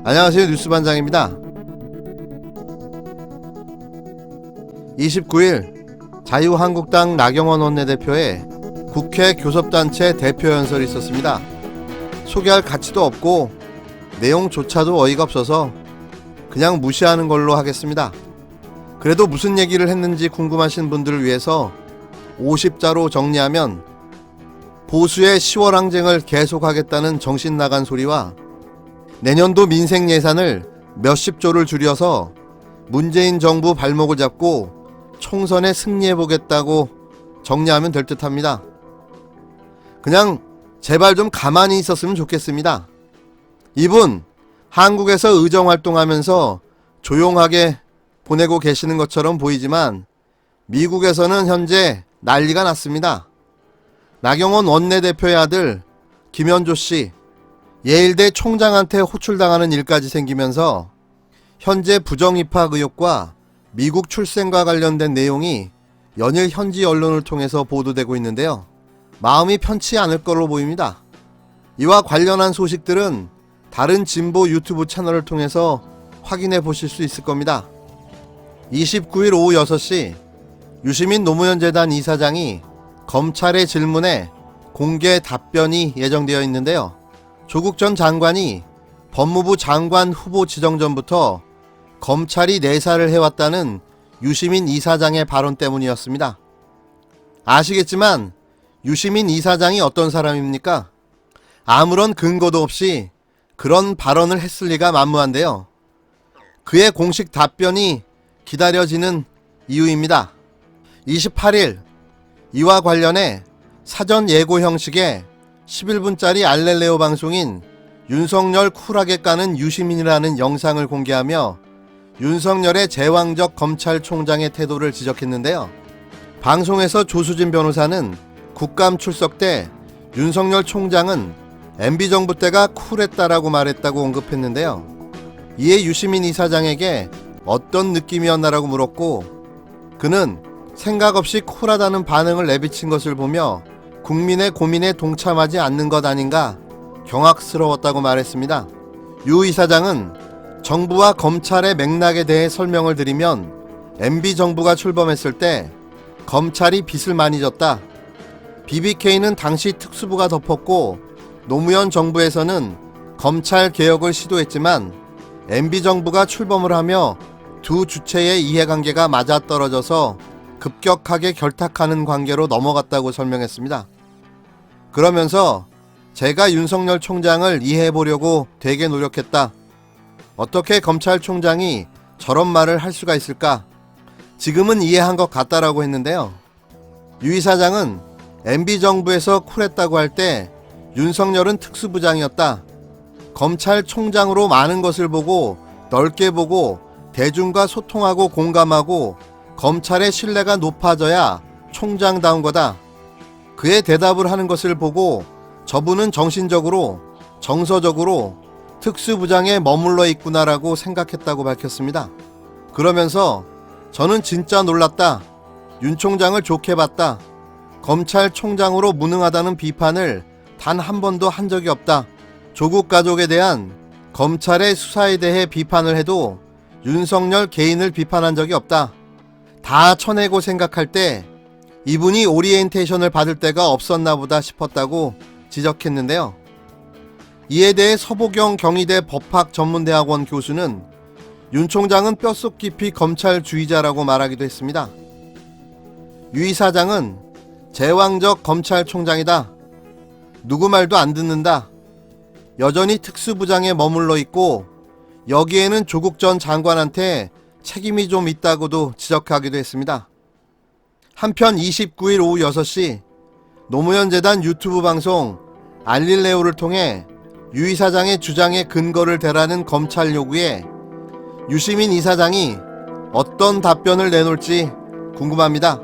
안녕하세요, 뉴스반장입니다. 29일 자유한국당 나경원 원내대표의 국회 교섭단체 대표연설이 있었습니다. 소개할 가치도 없고 내용조차도 어이가 없어서 그냥 무시하는 걸로 하겠습니다. 그래도 무슨 얘기를 했는지 궁금하신 분들을 위해서 50자로 정리하면 보수의 10월 항쟁을 계속하겠다는 정신나간 소리와 내년도 민생 예산을 몇십조를 줄여서 문재인 정부 발목을 잡고 총선에 승리해보겠다고 정리하면 될 듯합니다. 그냥 제발 좀 가만히 있었으면 좋겠습니다. 이분 한국에서 의정활동하면서 조용하게 보내고 계시는 것처럼 보이지만 미국에서는 현재 난리가 났습니다. 나경원 원내대표의 아들 김현조씨 예일대 총장한테 호출당하는 일까지 생기면서 현재 부정입학 의혹과 미국 출생과 관련된 내용이 연일 현지 언론을 통해서 보도되고 있는데요. 마음이 편치 않을 걸로 보입니다. 이와 관련한 소식들은 다른 진보 유튜브 채널을 통해서 확인해 보실 수 있을 겁니다. 29일 오후 6시 유시민 노무현 재단 이사장이 검찰의 질문에 공개 답변이 예정되어 있는데요. 조국 전 장관이 법무부 장관 후보 지정 전부터 검찰이 내사를 해왔다는 유시민 이사장의 발언 때문이었습니다. 아시겠지만 유시민 이사장이 어떤 사람입니까? 아무런 근거도 없이 그런 발언을 했을 리가 만무한데요. 그의 공식 답변이 기다려지는 이유입니다. 28일 이와 관련해 사전 예고 형식의 11분짜리 알렐레오 방송인 윤석열 쿨하게 까는 유시민이라는 영상을 공개하며 윤석열의 제왕적 검찰총장의 태도를 지적했는데요. 방송에서 조수진 변호사는 국감 출석 때 윤석열 총장은 MB정부 때가 쿨했다라고 말했다고 언급했는데요. 이에 유시민 이사장에게 어떤 느낌이었나라고 물었고 그는 생각 없이 쿨하다는 반응을 내비친 것을 보며 국민의 고민에 동참하지 않는 것 아닌가 경악스러웠다고 말했습니다. 유 이사장은 정부와 검찰의 맥락에 대해 설명을 드리면 MB정부가 출범했을 때 검찰이 빚을 많이 졌다. BBK는 당시 특수부가 덮었고 노무현 정부에서는 검찰 개혁을 시도했지만 MB정부가 출범을 하며 두 주체의 이해관계가 맞아떨어져서 급격하게 결탁하는 관계로 넘어갔다고 설명했습니다. 그러면서 제가 윤석열 총장을 이해해보려고 되게 노력했다. 어떻게 검찰총장이 저런 말을 할 수가 있을까? 지금은 이해한 것 같다라고 했는데요. 유 이사장은 MB정부에서 쿨했다고 할 때 윤석열은 특수부장이었다. 검찰총장으로 많은 것을 보고 넓게 보고 대중과 소통하고 공감하고 검찰의 신뢰가 높아져야 총장다운 거다. 그의 대답을 하는 것을 보고 저분은 정신적으로 정서적으로 특수부장에 머물러 있구나라고 생각했다고 밝혔습니다. 그러면서 저는 진짜 놀랐다. 윤 총장을 좋게 봤다. 검찰총장으로 무능하다는 비판을 단 한 번도 한 적이 없다. 조국 가족에 대한 검찰의 수사에 대해 비판을 해도 윤석열 개인을 비판한 적이 없다. 다 쳐내고 생각할 때 이분이 오리엔테이션을 받을 때가 없었나 보다 싶었다고 지적했는데요. 이에 대해 서보경 경희대 법학전문대학원 교수는 윤 총장은 뼛속 깊이 검찰주의자라고 말하기도 했습니다. 유 이사장은 제왕적 검찰총장이다. 누구 말도 안 듣는다. 여전히 특수부장에 머물러 있고 여기에는 조국 전 장관한테 책임이 좀 있다고도 지적하기도 했습니다. 한편 29일 오후 6시 노무현 재단 유튜브 방송 알릴레오를 통해 유 이사장의 주장에 근거를 대라는 검찰 요구에 유시민 이사장이 어떤 답변을 내놓을지 궁금합니다.